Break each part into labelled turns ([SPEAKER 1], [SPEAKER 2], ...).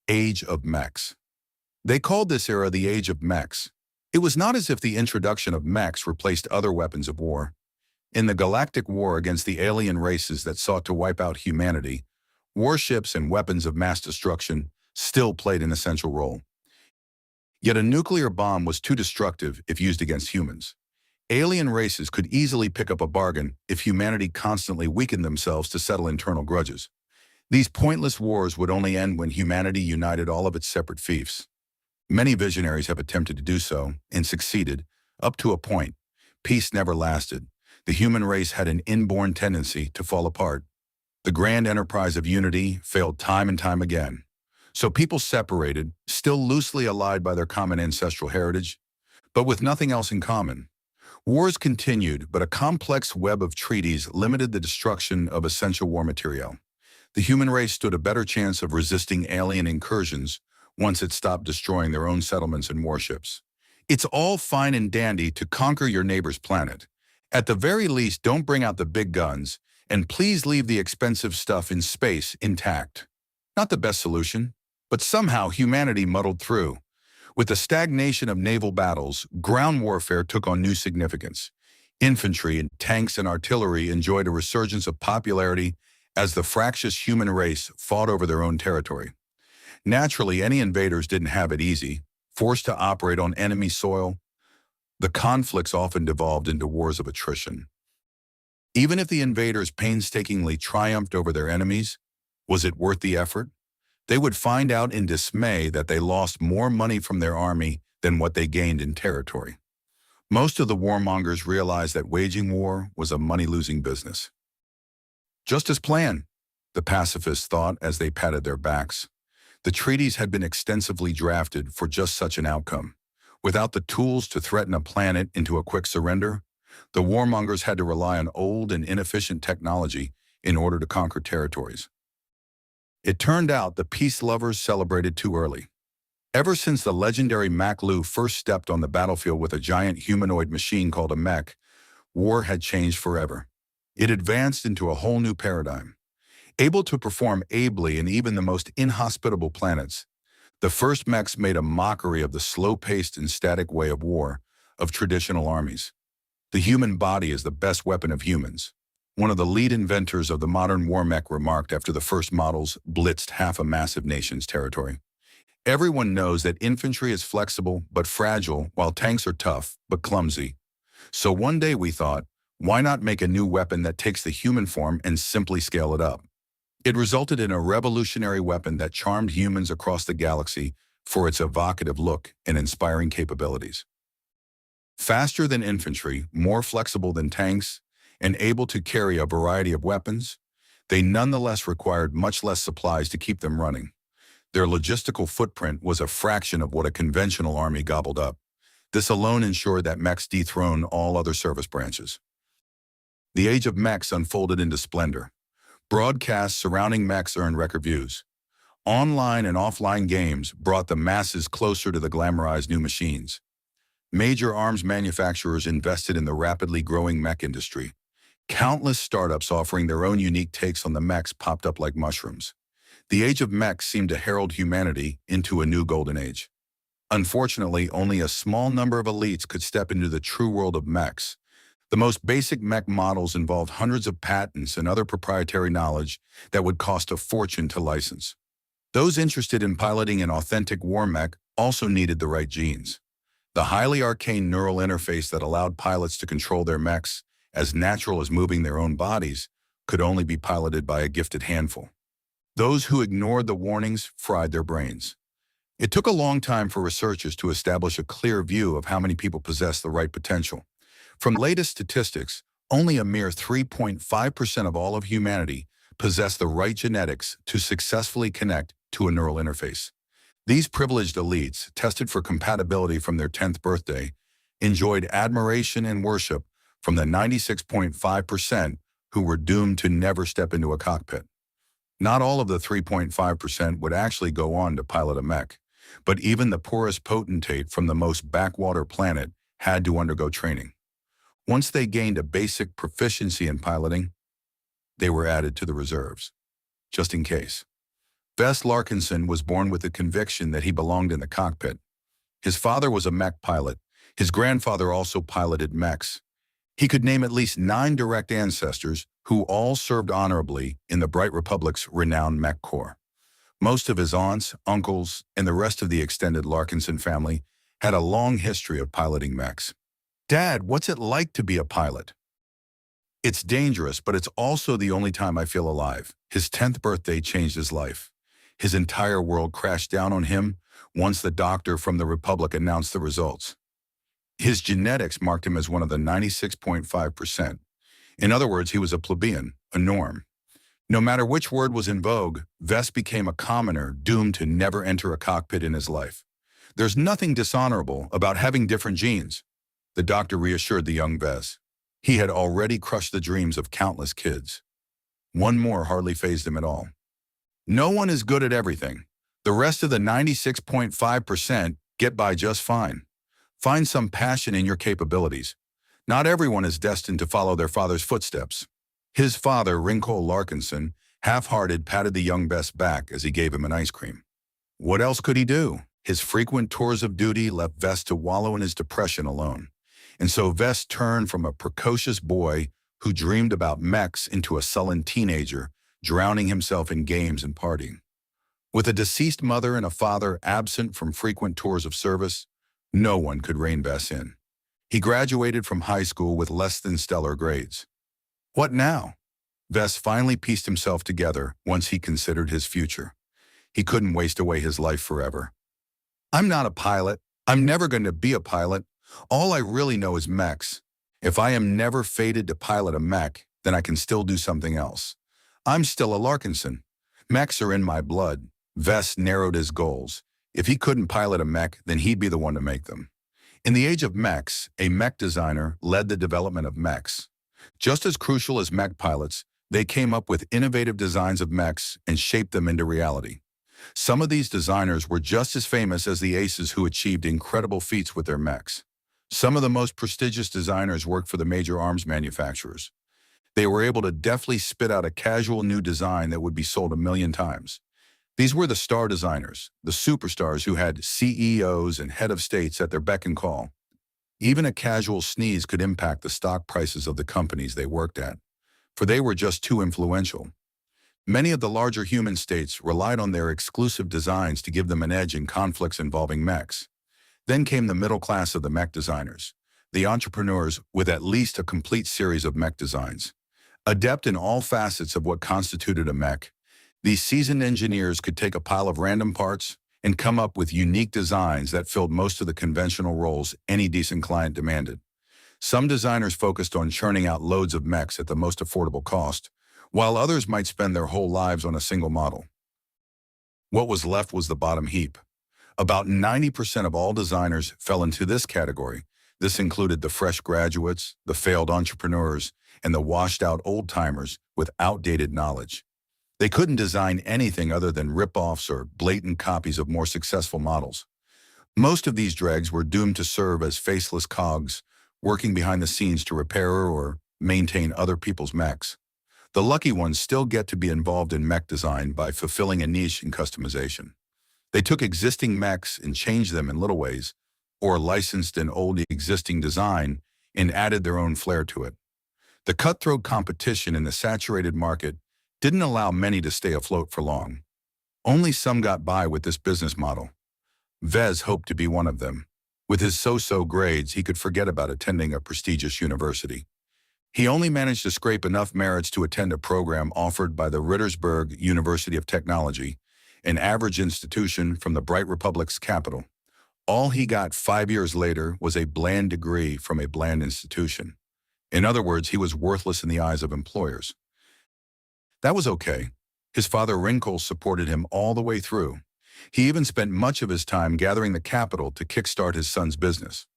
[SPEAKER 1] Age of Mechs. They called this era the Age of Mechs. It was not as if the introduction of mechs replaced other weapons of war. In the galactic war against the alien races that sought to wipe out humanity, warships and weapons of mass destruction still played an essential role. Yet a nuclear bomb was too destructive if used against humans. Alien races could easily pick up a bargain if humanity constantly weakened themselves to settle internal grudges. These pointless wars would only end when humanity united all of its separate fiefs. Many visionaries have attempted to do so, and succeeded, up to a point. Peace never lasted. The human race had an inborn tendency to fall apart. The grand enterprise of unity failed time and time again. So people separated, still loosely allied by their common ancestral heritage, but with nothing else in common. Wars continued, but a complex web of treaties limited the destruction of essential war material. The human race stood a better chance of resisting alien incursions once it stopped destroying their own settlements and warships. It's all fine and dandy to conquer your neighbor's planet. At the very least, don't bring out the big guns, and please leave the expensive stuff in space intact. Not the best solution, but somehow humanity muddled through. With the stagnation of naval battles, ground warfare took on new significance. Infantry and tanks and artillery enjoyed a resurgence of popularity as the fractious human race fought over their own territory. Naturally, any invaders didn't have it easy. Forced to operate on enemy soil, the conflicts often devolved into wars of attrition. Even if the invaders painstakingly triumphed over their enemies, was it worth the effort? They would find out in dismay that they lost more money from their army than what they gained in territory. Most of the warmongers realized that waging war was a money-losing business. Just as planned, the pacifists thought as they patted their backs. The treaties had been extensively drafted for just such an outcome. Without the tools to threaten a planet into a quick surrender, the warmongers had to rely on old and inefficient technology in order to conquer territories. It turned out the peace lovers celebrated too early. Ever since the legendary Mac-Lu first stepped on the battlefield with a giant humanoid machine called a mech, war had changed forever. It advanced into a whole new paradigm. Able to perform ably in even the most inhospitable planets, the first mechs made a mockery of the slow-paced and static way of war of traditional armies. The human body is the best weapon of humans. One of the lead inventors of the modern war mech remarked after the first models blitzed half a massive nation's territory. Everyone knows that infantry is flexible but fragile, while tanks are tough but clumsy. So one day we thought, why not make a new weapon that takes the human form and simply scale it up? It resulted in a revolutionary weapon that charmed humans across the galaxy for its evocative look and inspiring capabilities. Faster than infantry, more flexible than tanks, and able to carry a variety of weapons, they nonetheless required much less supplies to keep them running. Their logistical footprint was a fraction of what a conventional army gobbled up. This alone ensured that mechs dethroned all other service branches. The age of mechs unfolded into splendor. Broadcasts surrounding mechs earned record views. Online and offline games brought the masses closer to the glamorized new machines. Major arms manufacturers invested in the rapidly growing mech industry. Countless startups offering their own unique takes on the mechs popped up like mushrooms. The age of mechs seemed to herald humanity into a new golden age. Unfortunately, only a small number of elites could step into the true world of mechs. The most basic mech models involved hundreds of patents and other proprietary knowledge that would cost a fortune to license. Those interested in piloting an authentic war mech also needed the right genes. The highly arcane neural interface that allowed pilots to control their mechs, as natural as moving their own bodies, could only be piloted by a gifted handful. Those who ignored the warnings fried their brains. It took a long time for researchers to establish a clear view of how many people possess the right potential. From latest statistics, only a mere 3.5% of all of humanity possess the right genetics to successfully connect to a neural interface. These privileged elites, tested for compatibility from their 10th birthday, enjoyed admiration and worship from the 96.5% who were doomed to never step into a cockpit. Not all of the 3.5% would actually go on to pilot a mech, but even the poorest potentate from the most backwater planet had to undergo training. Once they gained a basic proficiency in piloting, they were added to the reserves, just in case. Vess Larkinson was born with the conviction that he belonged in the cockpit. His father was a mech pilot. His grandfather also piloted mechs. He could name at least 9 direct ancestors who all served honorably in the Bright Republic's renowned mech corps. Most of his aunts, uncles, and the rest of the extended Larkinson family had a long history of piloting mechs. "Dad, what's it like to be a pilot?" "It's dangerous, but it's also the only time I feel alive." His 10th birthday changed his life. His entire world crashed down on him once the doctor from the Republic announced the results. His genetics marked him as one of the 96.5%. In other words, he was a plebeian, a norm. No matter which word was in vogue, Vess became a commoner doomed to never enter a cockpit in his life. "There's nothing dishonorable about having different genes," the doctor reassured the young Vess. He had already crushed the dreams of countless kids. One more hardly fazed him at all. "No one is good at everything. The rest of the 96.5% get by just fine. Find some passion in your capabilities. Not everyone is destined to follow their father's footsteps." His father, Rincole Larkinson, half-hearted patted the young Vess back as he gave him an ice cream. What else could he do? His frequent tours of duty left Vess to wallow in his depression alone. And so Vess turned from a precocious boy who dreamed about mechs into a sullen teenager, drowning himself in games and partying. With a deceased mother and a father absent from frequent tours of service, no one could rein Vess in. He graduated from high school with less than stellar grades. What now? Vess finally pieced himself together once he considered his future. He couldn't waste away his life forever. "I'm not a pilot. I'm never going to be a pilot. All I really know is mechs. If I am never fated to pilot a mech, then I can still do something else. I'm still a Larkinson. Mechs are in my blood." Vess narrowed his goals. If he couldn't pilot a mech, then he'd be the one to make them. In the age of mechs, a mech designer led the development of mechs. Just as crucial as mech pilots, they came up with innovative designs of mechs and shaped them into reality. Some of these designers were just as famous as the aces who achieved incredible feats with their mechs. Some of the most prestigious designers worked for the major arms manufacturers. They were able to deftly spit out a casual new design that would be sold 1,000,000 times. These were the star designers, the superstars who had CEOs and head of states at their beck and call. Even a casual sneeze could impact the stock prices of the companies they worked at, for they were just too influential. Many of the larger human states relied on their exclusive designs to give them an edge in conflicts involving mechs. Then came the middle class of the mech designers, the entrepreneurs with at least a complete series of mech designs. Adept in all facets of what constituted a mech, these seasoned engineers could take a pile of random parts and come up with unique designs that filled most of the conventional roles any decent client demanded. Some designers focused on churning out loads of mechs at the most affordable cost, while others might spend their whole lives on a single model. What was left was the bottom heap. About 90% of all designers fell into this category. This included the fresh graduates, the failed entrepreneurs, and the washed-out old-timers with outdated knowledge. They couldn't design anything other than rip-offs or blatant copies of more successful models. Most of these dregs were doomed to serve as faceless cogs, working behind the scenes to repair or maintain other people's mechs. The lucky ones still get to be involved in mech design by fulfilling a niche in customization. They took existing mechs and changed them in little ways, or licensed an old existing design and added their own flair to it. The cutthroat competition in the saturated market didn't allow many to stay afloat for long. Only some got by with this business model. Vess hoped to be one of them. With his so-so grades, he could forget about attending a prestigious university. He only managed to scrape enough merits to attend a program offered by the Rittersberg University of Technology, an average institution from the Bright Republic's capital. All he got 5 years later was a bland degree from a bland institution. In other words, he was worthless in the eyes of employers. That was okay. His father Rincole supported him all the way through. He even spent much of his time gathering the capital to kickstart his son's business.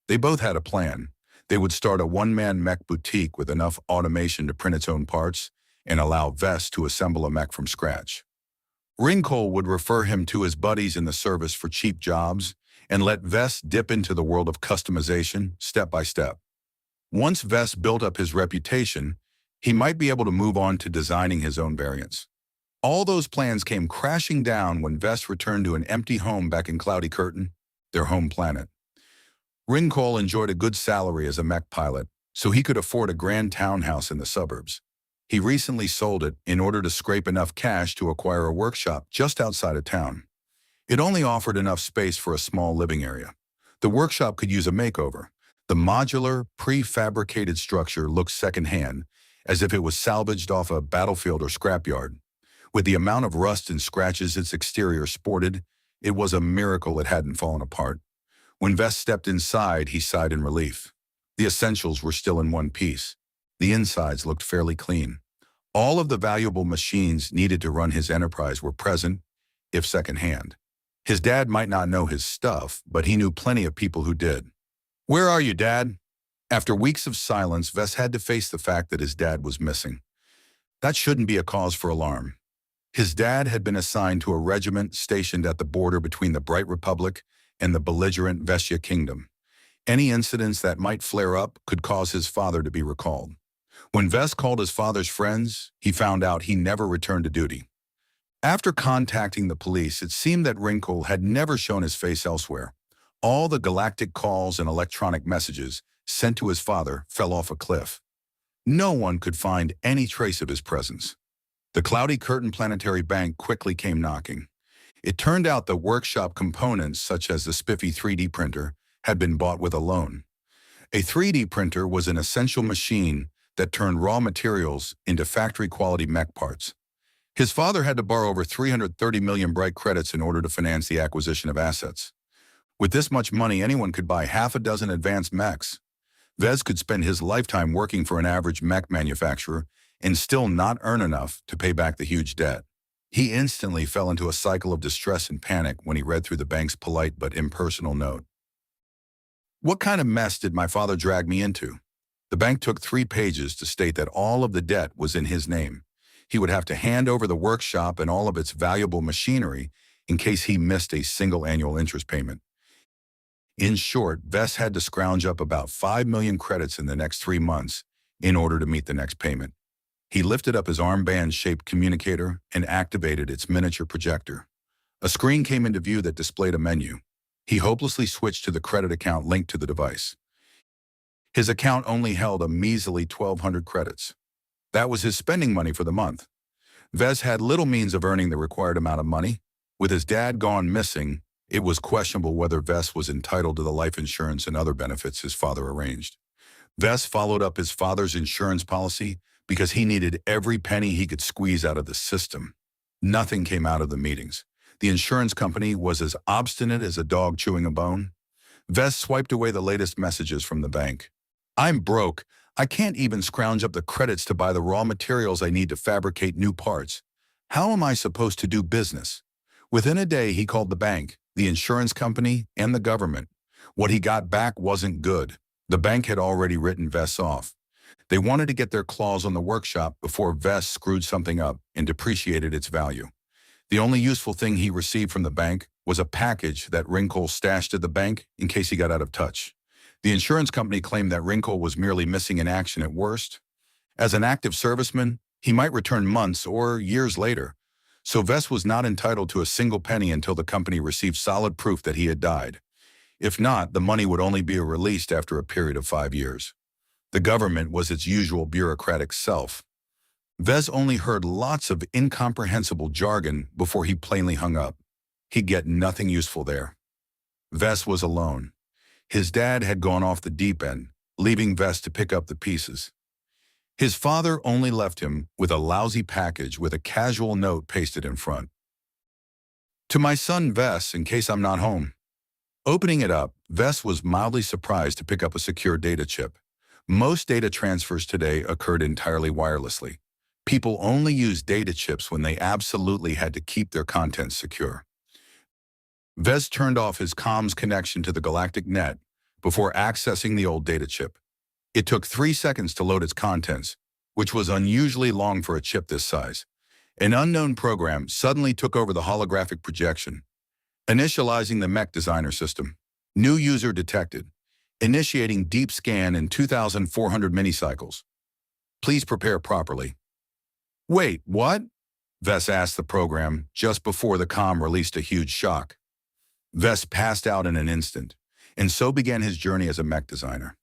[SPEAKER 1] They both had a plan. They would start a one-man mech boutique with enough automation to print its own parts and allow Vess to assemble a mech from scratch. Rincole would refer him to his buddies in the service for cheap jobs and let Vess dip into the world of customization step by step. Once Vess built up his reputation, he might be able to move on to designing his own variants. All those plans came crashing down when Vess returned to an empty home back in Cloudy Curtain, their home planet. Ringcole enjoyed a good salary as a mech pilot, so he could afford a grand townhouse in the suburbs. He recently sold it in order to scrape enough cash to acquire a workshop just outside of town. It only offered enough space for a small living area. The workshop could use a makeover. The modular, prefabricated structure looked secondhand, as if it was salvaged off a battlefield or scrapyard. With the amount of rust and scratches its exterior sported, it was a miracle it hadn't fallen apart. When Vess stepped inside, he sighed in relief. The essentials were still in one piece. The insides looked fairly clean. All of the valuable machines needed to run his enterprise were present, if secondhand. His dad might not know his stuff, but he knew plenty of people who did. "Where are you, Dad?" After weeks of silence, Vess had to face the fact that his dad was missing. That shouldn't be a cause for alarm. His dad had been assigned to a regiment stationed at the border between the Bright Republic and the belligerent Vestia Kingdom. Any incidents that might flare up could cause his father to be recalled. When Vess called his father's friends, he found out he never returned to duty. After contacting the police, it seemed that Ringcole had never shown his face elsewhere. All the galactic calls and electronic messages sent to his father fell off a cliff. No one could find any trace of his presence. The Cloudy Curtain Planetary Bank quickly came knocking. It turned out the workshop components, such as the spiffy 3D printer, had been bought with a loan. A 3D printer was an essential machine that turned raw materials into factory-quality mech parts. His father had to borrow over 330 million bright credits in order to finance the acquisition of assets. With this much money, anyone could buy half a dozen advanced mechs. Vess could spend his lifetime working for an average mech manufacturer and still not earn enough to pay back the huge debt. He instantly fell into a cycle of distress and panic when he read through the bank's polite but impersonal note. "What kind of mess did my father drag me into?" The bank took 3 pages to state that all of the debt was in his name. He would have to hand over the workshop and all of its valuable machinery in case he missed a single annual interest payment. In short, Vess had to scrounge up about 5 million credits in the next 3 months in order to meet the next payment. He lifted up his armband-shaped communicator and activated its miniature projector. A screen came into view that displayed a menu. He hopelessly switched to the credit account linked to the device. His account only held a measly 1,200 credits. That was his spending money for the month. Vess had little means of earning the required amount of money. With his dad gone missing, it was questionable whether Vess was entitled to the life insurance and other benefits his father arranged. Vess followed up his father's insurance policy because he needed every penny he could squeeze out of the system. Nothing came out of the meetings. The insurance company was as obstinate as a dog chewing a bone. Vess swiped away the latest messages from the bank. "I'm broke. I can't even scrounge up the credits to buy the raw materials I need to fabricate new parts. How am I supposed to do business?" Within a day, he called the bank, the insurance company, and the government. What he got back wasn't good. The bank had already written Vess off. They wanted to get their claws on the workshop before Vess screwed something up and depreciated its value. The only useful thing he received from the bank was a package that Ringcole stashed at the bank in case he got out of touch. The insurance company claimed that Ringcole was merely missing in action at worst. As an active serviceman, he might return months or years later, so Vess was not entitled to a single penny until the company received solid proof that he had died. If not, the money would only be released after a period of 5 years. The government was its usual bureaucratic self. Vess only heard lots of incomprehensible jargon before he plainly hung up. He'd get nothing useful there. Vess was alone. His dad had gone off the deep end, leaving Vess to pick up the pieces. His father only left him with a lousy package with a casual note pasted in front. "To my son Vess, in case I'm not home." Opening it up, Vess was mildly surprised to pick up a secure data chip. Most data transfers today occurred entirely wirelessly. People only used data chips when they absolutely had to keep their contents secure. Vess turned off his comms connection to the galactic net before accessing the old data chip. It took 3 seconds to load its contents, which was unusually long for a chip this size. An unknown program suddenly took over the holographic projection, initializing the mech designer system. New user detected. Initiating deep scan in 2,400 minicycles. Please prepare properly. Wait, what? Vess asked the program just before the comm released a huge shock. Vess passed out in an instant, and so began his journey as a mech designer.